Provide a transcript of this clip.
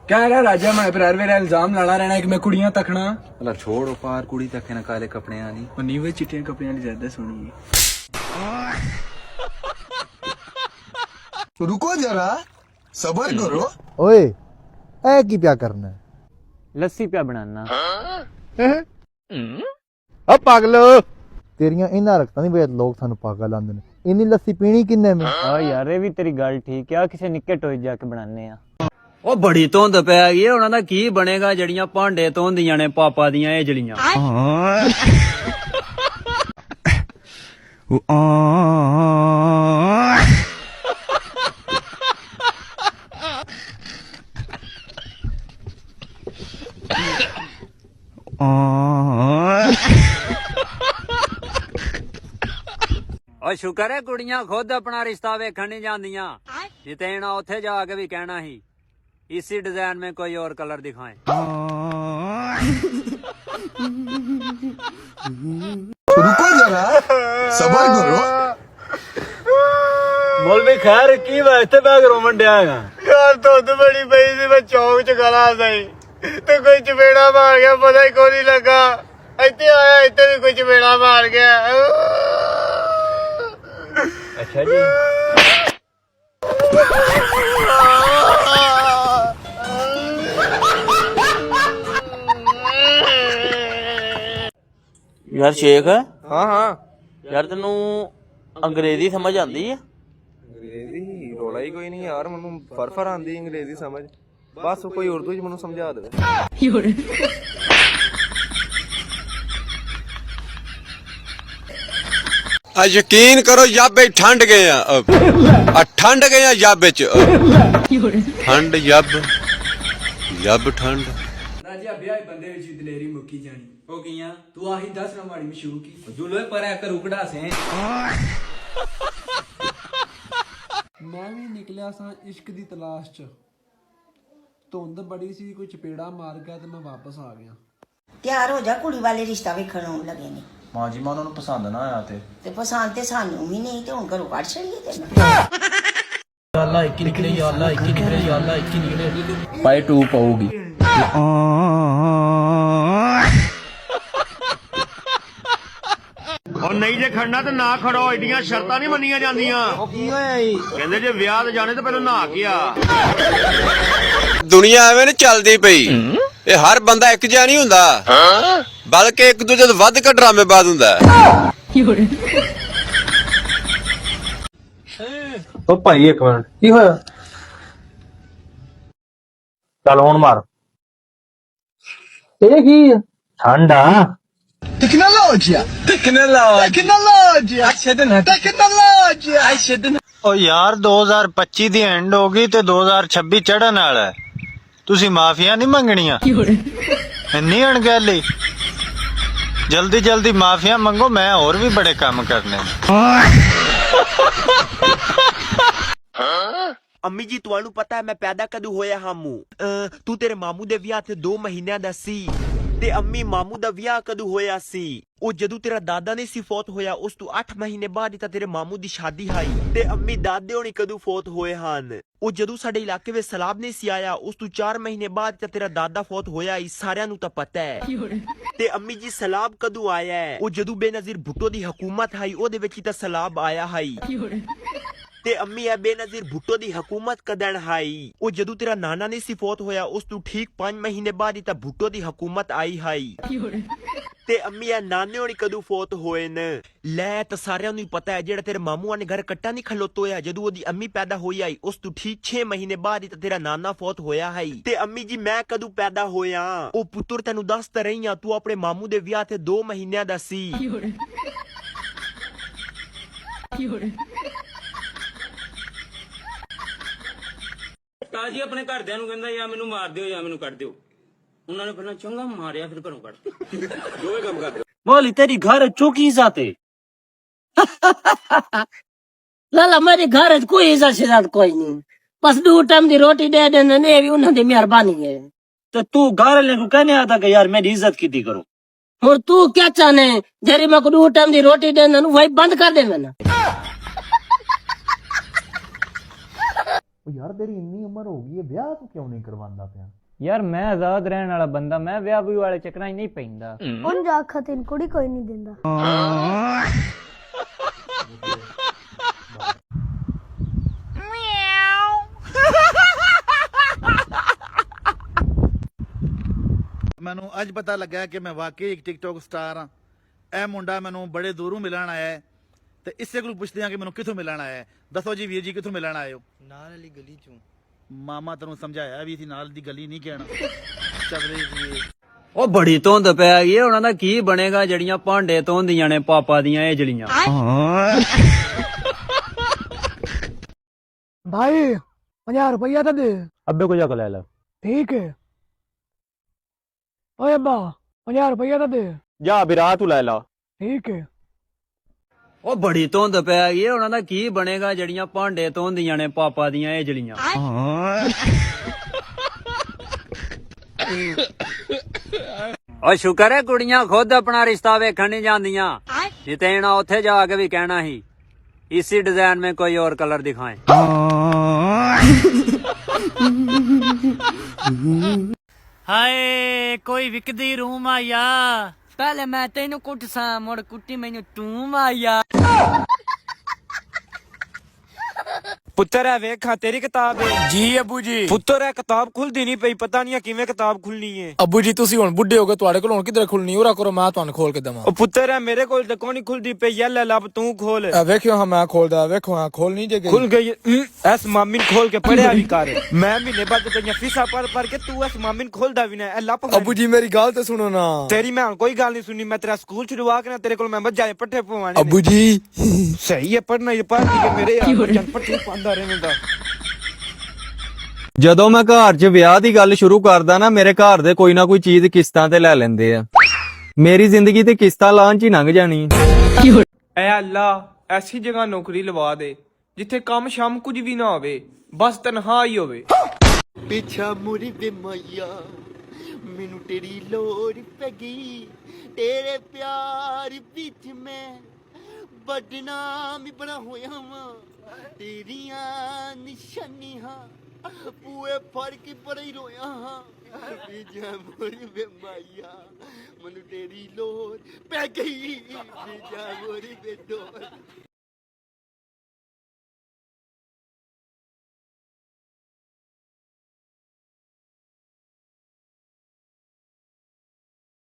क्या है राजा मैं पर मेरा इल्जाम लाना रहना है कि मैं कुड़ियां तकना भला छोड़ पार कुड़ी तक ना काले कपड़े आनी पन्नी वे चिट्टे कपड़े वाली ज्यादा सोनी तो रुको जरा सबर करो। ओए ऐ की क्या करना है? लस्सी पिया बनाना। अब पागलो तेरियां इन्हां हरकतां दी वजह लोग सानू पागल आंदे ने। इन्नी लस्सी पीनी किन्ने में? हाँ यार ये भी तेरी गल ठीक है, किसी निक्के टोए जाके बनाने आ। ਉਹ ਬੜੀ ਧੁੰਦ ਪੈ ਗਈ ਹੈ, ਉਹਨਾਂ ਦਾ ਕੀ ਬਣੇਗਾ ਜਿਹੜੀਆਂ ਭਾਂਡੇ ਧੋਂਦੀਆਂ ਨੇ ਪਾਪਾ ਦੀਆਂ ਇਹ ਜਲੀਆਂ। ਉਹ ਸ਼ੁਕਰ ਹੈ ਕੁੜੀਆਂ ਖੁਦ ਆਪਣਾ ਰਿਸ਼ਤਾ ਵੇਖਣ ਨਹੀਂ ਜਾਂਦੀਆਂ, ਜਿੱਤੇ ਨਾ ਉੱਥੇ ਜਾ ਕੇ ਵੀ ਕਹਿਣਾ ਸੀ इसी डिजाइन में कोई और कलर दिखाएं। रुको जरा सबर करो। मौलवी खैर की वास्ते बैग रोमन डियागा यार धुंध बड़ी पई सी, मैं चौक च गला सही तो कोई चपेड़ा मार गया, पता ही कोई नहीं लगा। इतने आया इतने भी कोई चपेड़ा मार गया। अच्छा जी यार शेख हाँ हाँ यार तेनू अंग्रेजी समझ आंदी है? अंग्रेजी रोला ही कोई नहीं यार, मैं फर आंदी अंग्रेजी समझ, बस कोई उर्दू च मैं समझा दे। यकीन करो याबे ठंड गए ठंड गए याबे ठंड यब ठंड राजा ब्याह बंदे विच दलेरी मुक्की जानी हो गईया तू आही 10 ना माड़ी मशहूर की जुलो पर कर उकड़ा से मैं भी निकलिया सा इश्क दी तलाश च धुंध बड़ी सी कोई चपेड़ा मार गया तो मैं वापस आ गया। ਤਿਆਰ ਹੋ ਜਾ, ਕੁੜੀ ਵਾਲੇ ਰਿਸ਼ਤਾ ਵੇਖਣ ਆਉਣ ਲੱਗੇ ਨੇ। ਮਾਂ ਜੀ ਮੈਂ ਉਹਨਾਂ ਨੂੰ ਪਸੰਦ ਨਾ ਆਇਆ ਤੇ ਪਸੰਦ ਤੇ ਸਾਨੂੰ ਵੀ ਨਹੀਂ, ਤੇ ਹੁਣ ਘਰੋਂ ਕੱਢ ਛੜੀਏ ਤੈਨੂੰ। ਪਾਈ 2 ਪਾਉਗੀ और नहीं जे खड़ना तो ना खड़ो, एडियां शर्तां नहीं मन्नियां जांदियां। की होया जी? कहंदे जे विआह ते जाने तो पहले नहा के आ। ਦੁਨੀਆ ਐਵੇਂ ਨੀ ਚੱਲਦੀ ਪਈ, ਇਹ ਹਰ ਬੰਦਾ ਇੱਕ ਜਿਹਾ ਨਹੀਂ ਹੁੰਦਾ, ਬਲਕਿ ਇੱਕ ਦੂਜੇ ਤੋਂ ਵੱਧ ਕੇ ਡਰਾਮੇਬਾਜ਼ ਹੁੰਦਾ ਹੈ। ओ भाई एक मिनट की होया? चल हुण मार। ये की ठंडा टेक्नोलॉजिया ओ यार 2025 ਦੀ ਐਂਡ ਹੋ ਗਈ ਤੇ 2026 ਚੜਨ ਵਾਲਾ ਹੈ, ਤੁਸੀਂ ਮਾਫੀਆਂ ਨਹੀਂ ਮੰਗਣੀਆਂ? ਇੰਨੀ ਅਣਗਹਿਲੀ, ਜਲਦੀ ਜਲਦੀ ਮਾਫੀਆਂ ਮੰਗੋ, ਮੈਂ ਹੋਰ ਵੀ ਬੜੇ ਕੰਮ ਕਰਨੇ ਨੇ। ਅੰਮੀ ਜੀ ਤੁਹਾਨੂੰ ਪਤਾ ਹੈ ਮੈਂ ਪੈਦਾ ਕਦੋਂ ਹੋਇਆ ਹਾਮੂ? ਤੂੰ ਤੇਰੇ ਮਾਮੂ ਦੇ ਵਿਆਹ ਤੇ 2 ਮਹੀਨਿਆਂ ਦਾ ਸੀ, ਤੇ ਅੰਮੀ ਮਾਮੂ ਦਾ ਵਿਆਹ ਕਦੋਂ ਹੋਇਆ ਸੀ? ਉਹ ਜਦੋਂ ਤੇਰਾ ਦਾਦਾ ਨੇ ਸੀ ਫੌਤ ਹੋਇਆ, ਉਸ ਤੋਂ 8 ਮਹੀਨੇ ਬਾਅਦ ਤਾਂ ਤੇਰੇ ਮਾਮੂ ਦੀ ਸ਼ਾਦੀ ਹੋਈ। ਤੇ ਅੰਮੀ ਦਾਦੇ ਹੋਣੀ ਕਦੋਂ ਫੌਤ ਹੋਏ ਹਨ? ਉਹ ਜਦੋਂ ਸਾਡੇ ਇਲਾਕੇ ਵਿੱਚ ਸਲਾਬ ਨਹੀਂ ਸੀ ਆਇਆ, ਉਸ ਤੋਂ 4 ਮਹੀਨੇ ਬਾਅਦ ਤਾਂ ਤੇਰਾ ਦਾਦਾ ਫੌਤ ਹੋਇਆ ਹੀ, ਸਾਰਿਆਂ ਨੂੰ ਤਾਂ ਪਤਾ ਹੈ। ਤੇ ਅੰਮੀ ਜੀ ਸਲਾਬ ਕਦੋਂ ਆਇਆ ਹੈ? ਉਹ ਜਦੋਂ ਬੇਨਜ਼ੀਰ ਭੁੱਟੋ ਦੀ ਹਕੂਮਤ ਆਈ, ਉਹਦੇ ਵਿੱਚ ਹੀ ਤਾਂ ਸਲਾਬ ਆਇਆ ਹੈ। ਤੇ ਅੰਮੀ ਇਹ ਬੇਨਜ਼ੀਰ ਭੁੱਟੋ ਦੀ ਹਕੂਮਤ ਕਦਣ ਆਈ? ਉਹ ਜਦੋਂ ਤੇਰਾ ਨਾਨਾ ਨਹੀਂ ਸੀ ਫੌਤ ਹੋਇਆ, ਉਸ ਤੋਂ ਠੀਕ 5 ਮਹੀਨੇ ਬਾਅਦ ਹੀ ਤਾਂ ਭੁੱਟੋ ਦੀ ਹਕੂਮਤ ਆਈ ਹੈ। ਤੇ ਅੰਮੀ ਇਹ ਨਾਨੇ ਹੋਣੀ ਕਦੋਂ ਫੌਤ ਹੋਏ ਨੇ? ਲੈ ਤਾਂ ਸਾਰਿਆਂ ਨੂੰ ਹੀ ਪਤਾ ਹੈ, ਜਿਹੜਾ ਤੇਰੇ ਮਾਮੂਆਂ ਨੇ ਘਰ ਕੱਟਾ ਨਹੀਂ ਖਲੋਤੋ ਹੋਇਆ, ਜਦੋਂ ਉਹਦੀ ਅੰਮੀ ਪੈਦਾ ਹੋਈ ਆਈ, ਉਸ ਤੋਂ ਠੀਕ 6 ਮਹੀਨੇ ਬਾਅਦ ਹੀ ਤਾਂ ਤੇਰਾ ਨਾਨਾ ਫੌਤ ਹੋਇਆ ਹੈ। ਤੇ ਅੰਮੀ ਜੀ ਮੈਂ ਕਦੋਂ ਪੈਦਾ ਹੋਇਆ? ਉਹ ਪੁੱਤਰ ਤੈਨੂੰ ਦੱਸ ਤਾਂ ਰਹੀ ਆ, ਤੂੰ ਆਪਣੇ ਮਾਮੂ ਦੇ ਵਿਆਹ ਤੇ 2 ਮਹੀਨਿਆਂ ਦਾ ਸੀ। ਤਾਜੀ ਆਪਣੇ ਘਰਦਿਆਂ ਨੂੰ ਕਹਿੰਦਾ ਜਾਂ ਮੈਨੂੰ ਮਾਰ ਦਿਓ ਜਾਂ ਮੈਨੂੰ ਕੱਢ ਦਿਓ, ਉਹਨਾਂ ਨੇ ਪਹਿਲਾਂ ਚੰਗਾ ਮਾਰਿਆ ਫਿਰ ਘਰੋਂ ਕੱਢ ਦੋਵੇਂ ਕੰਮ ਕਰਦੇ। मौली तेरी घर चौकी जाते लाला मेरे घर कोई इज्जत शिजात कोई नहीं, बस 2 टाइम दी रोटी दे देने ने भी उन्हां दी मेहरबानी है। तो तू घर ले को कहने आता कि यार मेरी इज्जत की करो, और तू क्या चाहने जेरी मैं को 2 टाइम दी रोटी देने वही बंद कर दे मैंने। ਉਹ ਯਾਰ ਤੇਰੀ ਇੰਨੀ ਉਮਰ ਹੋ ਗਈ ਹੈ, ਵਿਆਹ ਤੂੰ ਕਿਉਂ ਨਹੀਂ ਕਰਵਾਉਂਦਾ ਪਿਆ? ਯਾਰ ਮੈਂ ਆਜ਼ਾਦ ਰਹਿਣ ਵਾਲਾ ਬੰਦਾ, ਮੈਂ ਵਿਆਹ ਵੀ ਵਾਲੇ ਚੱਕਰਾਂ 'ਚ ਨਹੀਂ ਪੈਂਦਾ। ਹੁਣ ਜਾ ਖਾਤਿਨ ਕੁੜੀ ਕੋਈ ਨਹੀਂ ਦਿੰਦਾ। ਮੈਨੂੰ ਅੱਜ ਪਤਾ ਲੱਗਾ ਕਿ ਮੈਂ ਵਾਕਈ ਇੱਕ ਟਿਕਟੌਕ ਸਟਾਰ ਹਾਂ। ਇਹ ਮੁੰਡਾ ਮੈਨੂੰ ਬੜੇ ਦੂਰੋਂ ਮਿਲਣ ਆਇਆ ਹੈ ਤੇ ਇਸੇ ਕੋਲ ਪੁੱਛਦੇ ਹਾਂ ਕਿ ਮੈਨੂੰ ਕਿੱਥੋਂ ਮਿਲਣ ਆਇਆ ਹੈ। ਦੱਸੋ ਜੀ ਵੀਰ ਜੀ, ਕਿੱਥੋਂ ਮਿਲਣ ਆਏ ਹੋ? ਨਾਲ ਵਾਲੀ ਗਲੀ ਚੋਂ। ਮਾਮਾ ਤੈਨੂੰ ਸਮਝਾਇਆ ਵੀ ਸੀ ਨਾਲ ਦੀ ਗਲੀ ਨਹੀਂ ਕਹਿਣਾ। ਚੱਲ ਜੀ ਉਹ ਬੜੀ ਧੁੰਦ ਪੈ ਗਈ ਹੈ, ਉਹਨਾਂ ਦਾ ਕੀ ਬਣੇਗਾ ਜਿਹੜੀਆਂ ਭਾਂਡੇ ਧੋਂਦੀਆਂ ਨੇ ਪਾਪਾ ਦੀਆਂ ਇਹ ਜਲੀਆਂ। भाई 50 रुपया तो दे। अब्बे को जाकर ले ला। ठीक है। ओए अब्बा 50 रुपया तो दे। जा अभी रात लै ला। ठीक है। ਉਹ ਬੜੀ ਧੁੰਦ ਪੈ ਗਈ ਹੈ, ਉਹਨਾਂ ਦਾ ਕੀ ਬਣੇਗਾ ਜਿਹੜੀਆਂ ਭਾਂਡੇ ਧੋਂਦੀਆਂ ਨੇ ਪਾਪਾ ਦੀਆਂ ਇਹ ਜਲੀਆਂ। ਓ ਸ਼ੁਕਰ ਹੈ ਕੁੜੀਆਂ ਖੁਦ ਆਪਣਾ ਰਿਸ਼ਤਾ ਵੇਖਣ ਨਹੀਂ ਜਾਂਦੀਆਂ, ਜਿੱਤੇ ਨਾ ਉੱਥੇ ਜਾ ਕੇ ਵੀ ਕਹਿਣਾ ਸੀ इसी डिजाइन में कोई और कलर दिखाएं। हाय कोई विकदी रूम आया, पहले मैं तेनू कुट सा मुड़ कुट्टी मैनू तू आया। ਪੁੱਤਰ ਹੈ ਵੇਖਾਂ ਤੇਰੀ ਕਿਤਾਬ ਹੈ। ਜੀ ਅੱਬੂ ਜੀ। ਪੁੱਤਰ ਹੈ ਕਿਤਾਬ ਖੁੱਲਦੀ ਨਹੀਂ ਪਈ, ਪਤਾ ਨਹੀਂ ਕਿਵੇਂ ਕਿਤਾਬ ਖੁੱਲਣੀ ਹੈ। ਅੱਬੂ ਜੀ ਤੁਸੀਂ ਹੁਣ ਬੁੱਢੇ ਹੋ ਗਏ, ਤੁਹਾਡੇ ਕੋਲ ਹੁਣ ਕਿਧਰ ਖੁੱਲਣੀ? ਉਰਾ ਕਰੋ ਮੈਂ ਤੁਹਾਨੂੰ ਖੋਲ ਕੇ ਦਵਾਂ। ਉਹ ਪੁੱਤਰ ਹੈ ਮੇਰੇ ਕੋਲ ਤਾਂ ਕੋਈ ਨਹੀਂ ਖੁੱਲਦੀ ਪਈ, ਯਾ ਲੈ ਲੱਭ ਤੂੰ ਖੋਲ। ਵੇਖਿਓ ਹਾਂ ਮੈਂ ਖੋਲਦਾ, ਵੇਖੋ ਹਾਂ ਖੋਲ ਨਹੀਂ ਜੇ ਖੁੱਲ ਗਈ। ਐਸ ਮਾਮੀ ਨੂੰ ਖੋਲ ਕੇ ਪੜਿਆ ਵੀ ਕਰ। ਮੈਂ ਮਹੀਨੇ ਬਾਅਦ ਪਈਆਂ ਫੀਸਾਂ ਪਰ ਕੇ ਤੂੰ ਐਸ ਮਾਮੀ ਨੂੰ ਖੋਲਦਾ ਵੀ ਨਾ। ਇਹ ਲੱਭ। ਅੱਬੂ ਜੀ ਮੇਰੀ ਗੱਲ ਤੇ ਸੁਣੋ ਨਾ। ਤੇਰੀ ਮੈਂ ਹੁਣ ਕੋਈ ਗੱਲ ਨਹੀਂ ਸੁਣੀ, ਮੈਂ ਤੇਰਾ ਸਕੂਲ ਛੁਡਵਾ ਕੇ ਨਾ ਤੇਰੇ ਕੋਲ ਮੈਂ ਮੱਝਾਂ ਪੱਠੇ ਪਵਾਣੇ। ਅੱਬੂ ਜੀ ਸਹੀ ਹੈ, ਪੜਨਾ ਹੀ ਪੜ੍ਹ ਕੇ ਮੇਰੇ ਯਾਰ ਪੱਠੇ ਪਾਉਂਦਾ ਰਹਿੰਦਾ। ਜਦੋਂ ਮੈਂ ਘਰ 'ਚ ਵਿਆਹ ਦੀ ਗੱਲ ਸ਼ੁਰੂ ਕਰਦਾ ਨਾ, ਮੇਰੇ ਘਰ ਦੇ ਕੋਈ ਨਾ ਕੋਈ ਚੀਜ਼ ਕਿਸ਼ਤਾਂ ਤੇ ਲੈ ਲੈਂਦੇ ਆ। ਮੇਰੀ ਜ਼ਿੰਦਗੀ ਤੇ ਕਿਸ਼ਤਾਂ ਲਾਉਣ 'ਚ ਹੀ ਲੰਘ ਜਾਣੀ। ਐ ਅੱਲਾ ਐਸੀ ਜਗ੍ਹਾ ਨੌਕਰੀ ਲਵਾ ਦੇ ਜਿੱਥੇ ਕੰਮ ਸ਼ਾਮ ਕੁਝ ਵੀ ਨਾ ਹੋਵੇ, ਬਸ ਤਨਖਾਹ ਹੀ ਹੋਵੇ। ਪਿੱਛਾ ਮੁੜੀ ਵੇ ਮਾਇਆ ਮੈਨੂੰ ਤੇਰੀ ਲੋੜ ਪੈ ਗਈ, ਤੇਰੇ ਪਿਆਰ ਵਿੱਚ ਮੈਂ ਬਦਨਾਮ ਬਣਾ ਹੋਇਆ ਵਾਂ। ਤੇਰੀਆਂ ਨਿਸ਼ਾਨੀਆਂ ਪੂਏ ਫੜ ਕੇ ਬੜੀ ਰੋਇਆ ਹਾਂ। ਪਿੱਛਾ ਮੁੜੀ ਵੇ ਮਾਇਆ ਮੈਨੂੰ ਤੇਰੀ ਲੋੜ ਪੈ ਗਈ, ਪਿੱਛਾ ਮੁੜੀ ਵੇ ਲੋੜ।